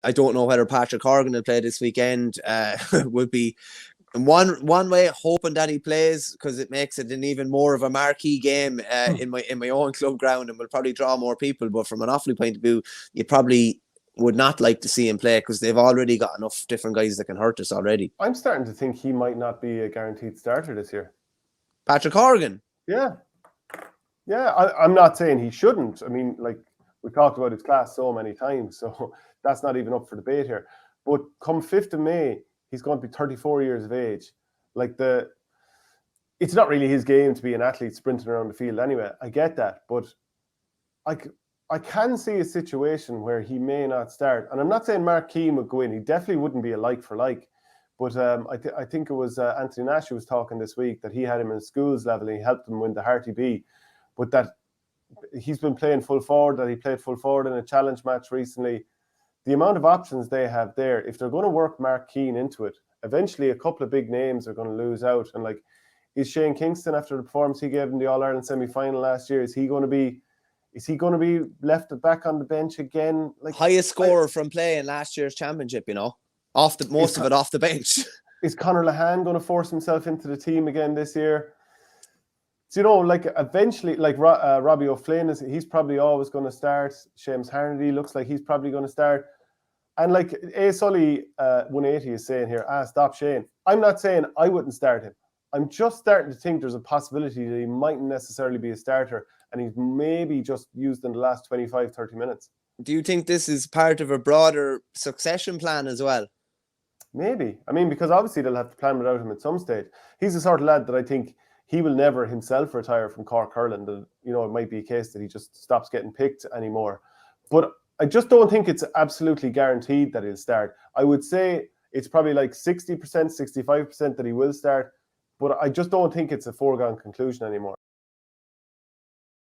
I don't know whether Patrick Horgan will play this weekend. Would be one way hoping that he plays, because it makes it an even more of a marquee game in my own club ground, and will probably draw more people. But from an Offaly point of view, you probably would not like to see him play, because they've already got enough different guys that can hurt us already. I'm starting to think he might not be a guaranteed starter this year. Patrick Horgan? Yeah. I'm not saying he shouldn't. I mean, like, we talked about his class so many times, so that's not even up for debate here. But come 5th of May, he's going to be 34 years of age. Like, it's not really his game to be an athlete sprinting around the field anyway. I get that, but I can see a situation where he may not start. And I'm not saying Mark Keane would go in. He definitely wouldn't be a like for like. But I think it was Anthony Nash who was talking this week that he had him in schools level and he helped him win the Harty B. But that he's been playing full forward, that he played full forward in a challenge match recently. The amount of options they have there, if they're going to work Mark Keane into it, eventually a couple of big names are going to lose out. And like, is Shane Kingston, after the performance he gave in the All-Ireland semi-final last year, is he going to be left back on the bench again? Like, highest scorer from playing last year's championship, you know, most of it off the bench. Is Conor Lahan going to force himself into the team again this year? So, you know, like, eventually, like, Robbie O'Flynn, he's probably always going to start. Seamus Harnedy looks like he's probably going to start. And like A. Sully 180 is saying here, stop Shane. I'm not saying I wouldn't start him. I'm just starting to think there's a possibility that he mightn't necessarily be a starter, and he's maybe just used in the last 25, 30 minutes. Do you think this is part of a broader succession plan as well? Maybe. I mean, because obviously they'll have to plan without him at some stage. He's the sort of lad that I think he will never himself retire from Cork hurling. You know, it might be a case that he just stops getting picked anymore. But I just don't think it's absolutely guaranteed that he'll start. I would say it's probably like 60%, 65% that he will start. But I just don't think it's a foregone conclusion anymore.